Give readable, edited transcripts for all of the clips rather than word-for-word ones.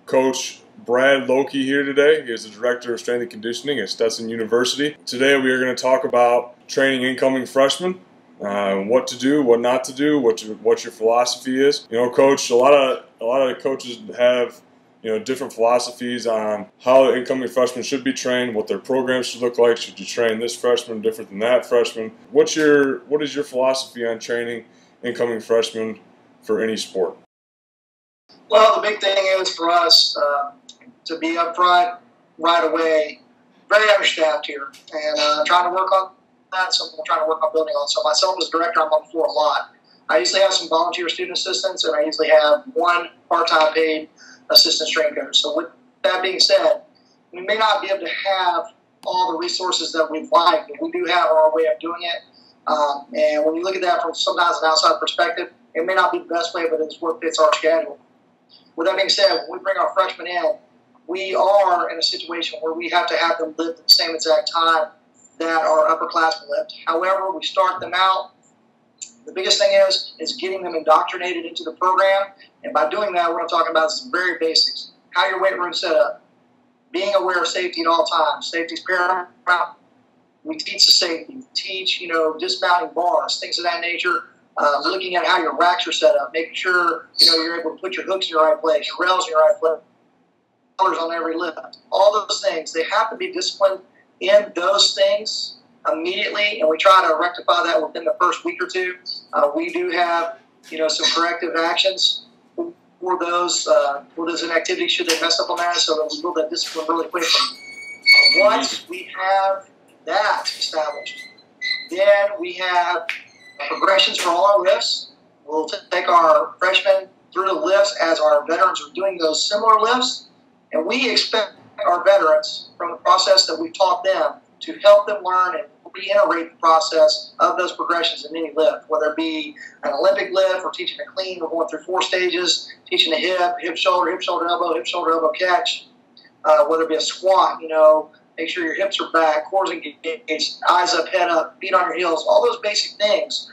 Coach Brad Lokey here today. He is the Director of Strength and Conditioning at Stetson University. Today we are going to talk about training incoming freshmen, what to do, what not to do, what your philosophy is. You know, Coach, a lot of coaches have different philosophies on how the incoming freshmen should be trained, what their program should look like. Should you train this freshman different than that freshman? What is your philosophy on training incoming freshmen for any sport? Well, the big thing is for us to be upfront right away, very understaffed here, and trying to work on that. So we're trying to work on building on. So myself as director, I'm on the floor a lot. I usually have some volunteer student assistants, and I usually have one part-time paid assistant strength coach. So with that being said, we may not be able to have all the resources that we'd like, but we do have our way of doing it. And when you look at that from sometimes an outside perspective, it may not be the best way, but it's what fits our schedule. With that being said, when we bring our freshmen in, we are in a situation where we have to have them lift at the same exact time that our upperclassmen lift. However, we start them out. The biggest thing is getting them indoctrinated into the program. And by doing that, what I'm talking about is the very basics. How your weight room set up. Being aware of safety at all times. Safety is paramount. We teach the safety. We teach, dismounting bars, things of that nature. Looking at how your racks are set up, making sure you're able to put your hooks in your right place, your rails in your right place, colors on every lift. All those things, they have to be disciplined in those things immediately, and we try to rectify that within the first week or two. We do have some corrective actions for those inactivities should they mess up on that, so that we build that discipline really quickly. Once we have that established, then we have progressions for all our lifts. We'll take our freshmen through the lifts as our veterans are doing those similar lifts, and we expect our veterans, from the process that we've taught them, to help them learn and reiterate the process of those progressions in any lift, whether it be an Olympic lift, we're teaching a clean, we're going through 4 stages, teaching a hip, shoulder, elbow catch, whether it be a squat, make sure your hips are back, cores engaged, eyes up, head up, feet on your heels, all those basic things.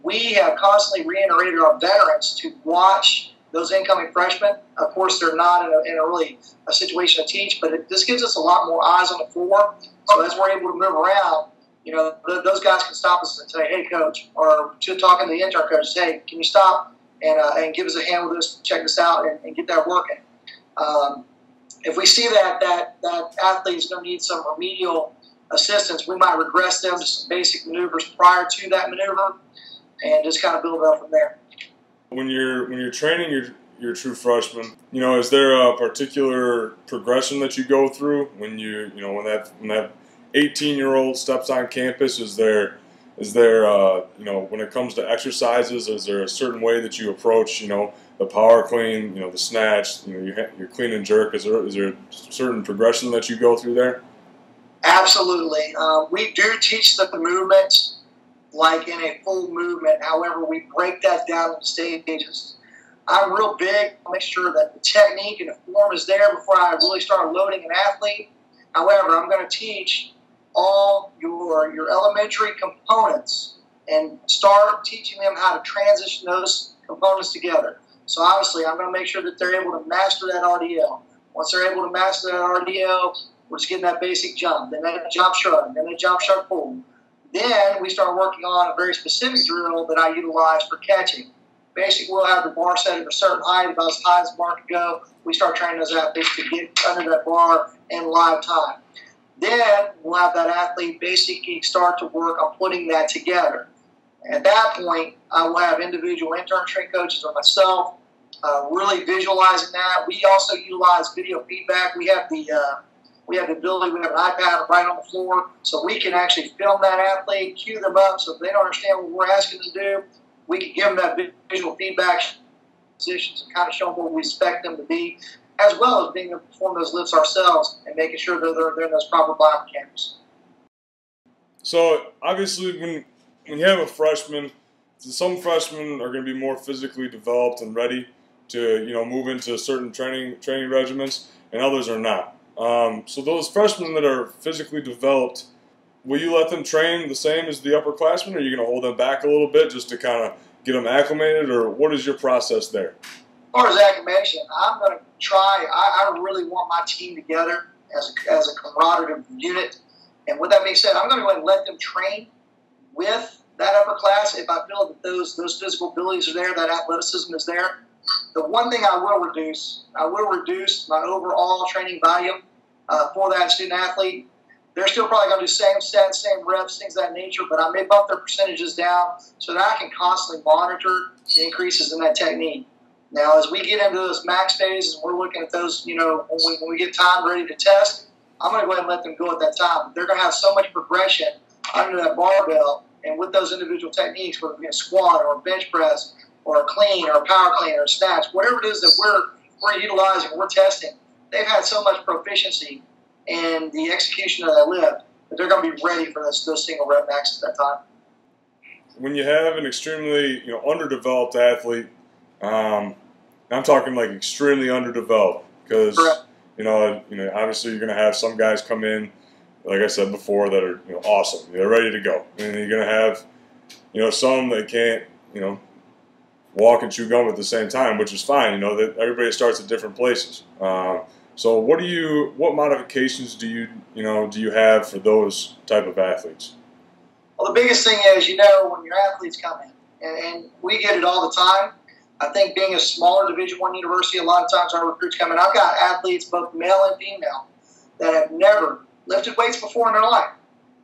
We have constantly reiterated our veterans to watch those incoming freshmen. Of course, they're not in a situation to teach, but this gives us a lot more eyes on the floor. So as we're able to move around, those guys can stop us and say, "Hey, coach," or to talking to the intern coach, say, "Can you stop and give us a hand with this, check this out, and get that working." If we see that athlete is going to need some remedial assistance, we might regress them to some basic maneuvers prior to that maneuver, and just kind of build it up from there. When you're training your true freshman, is there a particular progression that you go through when when that 18-year-old steps on campus? Is there when it comes to exercises, is there a certain way that you approach the power clean, the snatch, your clean and jerk? Is there a certain progression that you go through there? Absolutely. We do teach the movement like in a full movement. However, we break that down into stages. I'm real big to make sure that the technique and the form is there before I really start loading an athlete. However, I'm going to teach all your elementary components and start teaching them how to transition those components together. So obviously, I'm going to make sure that they're able to master that RDL. Once they're able to master that RDL, we're just getting that basic jump, then that jump shrug, then that jump shrug pull. Then we start working on a very specific drill that I utilize for catching. Basically, we'll have the bar set at a certain height, about as high as the bar can go. We start training those athletes to get under that bar in live time. Then we'll have that athlete basically start to work on putting that together. At that point, I will have individual intern strength coaches or myself really visualizing that. We also utilize video feedback. We have the ability, we have an iPad right on the floor, so we can actually film that athlete, cue them up, so if they don't understand what we're asking them to do, we can give them that visual feedback positions and kind of show them what we expect them to be, as well as being able to perform those lifts ourselves and making sure that they're in those proper biomechanics. So obviously when you have a freshman, some freshmen are going to be more physically developed and ready to move into certain training regimens, and others are not. So those freshmen that are physically developed, will you let them train the same as the upperclassmen, or are you going to hold them back a little bit just to kind of get them acclimated, or what is your process there? far as acclimation, I'm going to try. I really want my team together as a camaraderie unit. And with that being said, I'm going to go ahead and let them train with that upper class if I feel that those physical abilities are there, that athleticism is there. The one thing I will reduce my overall training volume for that student athlete. They're still probably going to do same sets, same reps, things of that nature, but I may bump their percentages down so that I can constantly monitor the increases in that technique. Now, as we get into those max phases, we're looking at those, when we get time ready to test, I'm going to go ahead and let them go at that time. They're going to have so much progression under that barbell, and with those individual techniques, whether it be a squat or a bench press or a clean or a power clean or a snatch, whatever it is that we're utilizing, we're testing, they've had so much proficiency in the execution of that lift that they're going to be ready for those single rep maxes at that time. When you have an extremely underdeveloped athlete, I'm talking like extremely underdeveloped, because obviously you're going to have some guys come in, like I said before, that are awesome. They're ready to go, and you're going to have some that can't walk and chew gum at the same time, which is fine. That everybody starts at different places. So what modifications do you have for those type of athletes? Well, the biggest thing is, when your athletes come in, and we get it all the time. I think being a smaller Division I university, a lot of times our recruits come in. I've got athletes, both male and female, that have never lifted weights before in their life.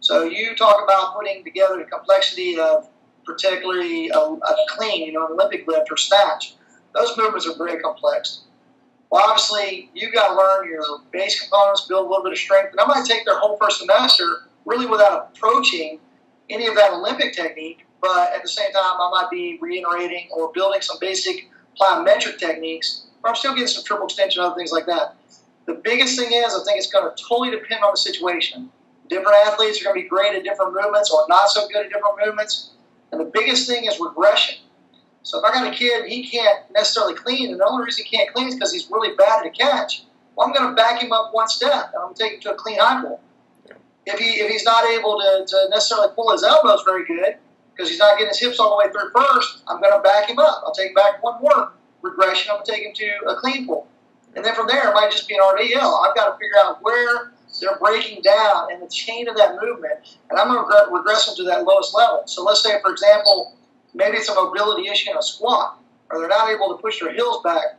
So you talk about putting together the complexity of particularly a clean, an Olympic lift or snatch. Those movements are very complex. Well, obviously, you've got to learn your base components, build a little bit of strength. And I might take their whole first semester really without approaching any of that Olympic technique, but at the same time, I might be reiterating or building some basic plyometric techniques, but I'm still getting some triple extension and other things like that. The biggest thing is, I think it's going to totally depend on the situation. Different athletes are going to be great at different movements or not so good at different movements. And the biggest thing is regression. So if I got a kid, he can't necessarily clean, and the only reason he can't clean is because he's really bad at a catch, well, I'm going to back him up one step, and I'm going to take him to a clean high pull. If he's not able to necessarily pull his elbows very good, because he's not getting his hips all the way through first, I'm going to back him up. I'll take back one more regression. I'm going to take him to a clean pull. And then from there, it might just be an RDL. I've got to figure out where they're breaking down in the chain of that movement, and I'm going to regress them to that lowest level. So let's say, for example, maybe it's a mobility issue in a squat, or they're not able to push their heels back,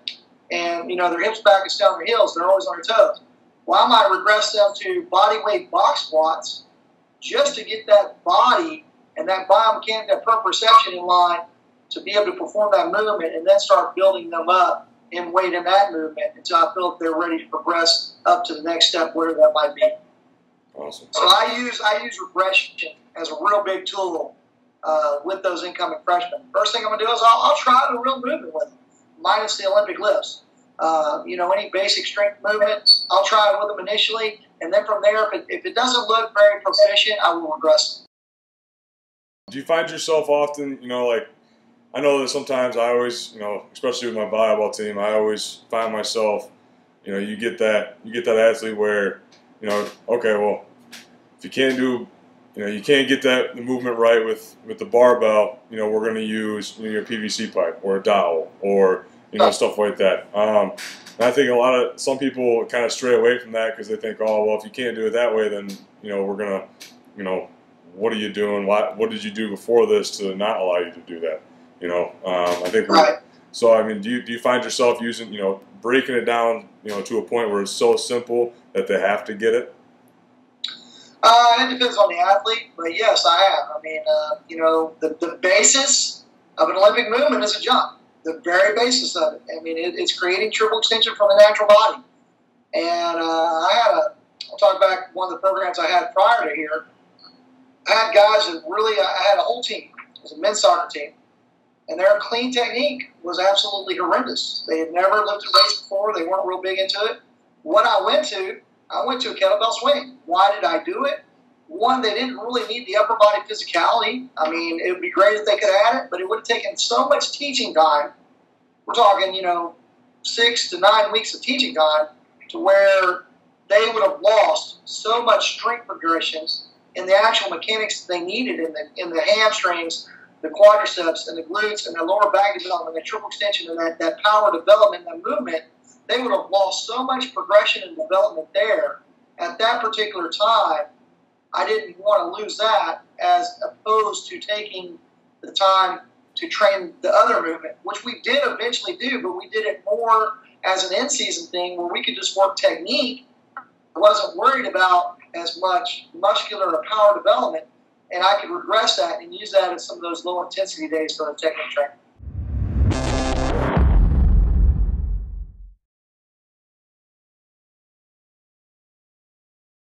and their hips back and down their heels. They're always on their toes. Well, I might regress them to body weight box squats just to get that body and that biomechanics, that proprioception in line to be able to perform that movement, and then start building them up in weight in that movement until I feel that they're ready to progress up to the next step, whatever that might be. Awesome. So I use regression as a real big tool with those incoming freshmen. First thing I'm going to do is I'll try the real movement with them, minus the Olympic lifts. Any basic strength movement, I'll try it with them initially, and then from there, if it doesn't look very proficient, I will regress them. Do you find yourself often, I know that sometimes I always, especially with my volleyball team, I always find myself, you get that athlete where, okay, well, if you can't do, you can't get the movement right with the barbell, we're going to use your PVC pipe or a dowel or, stuff like that. And I think some people kind of stray away from that because they think, oh, well, if you can't do it that way, then, we're going to, what are you doing? What did you do before this to not allow you to do that? I think. Right. So I mean, do you find yourself using, breaking it down, to a point where it's so simple that they have to get it? It depends on the athlete, but yes, I have. I mean, the basis of an Olympic movement is a jump. The very basis of it. I mean, it's creating triple extension from the natural body. And I'll talk back one of the programs I had prior to here. I had guys that I had a whole team. It was a men's soccer team. And their clean technique was absolutely horrendous. They had never lifted weights before. They weren't real big into it. What I went to a kettlebell swing. Why did I do it? One, they didn't really need the upper body physicality. I mean, it would be great if they could have had it, but it would have taken so much teaching time. We're talking, 6 to 9 weeks of teaching time to where they would have lost so much strength progressions in the actual mechanics they needed in the hamstrings, the quadriceps and the glutes and the lower back development, the triple extension and that power development, that movement, they would have lost so much progression and development there. At that particular time, I didn't want to lose that as opposed to taking the time to train the other movement, which we did eventually do, but we did it more as an in-season thing where we could just work technique. I wasn't worried about as much muscular or power development, and I could regress that and use that in some of those low-intensity days for the technique training.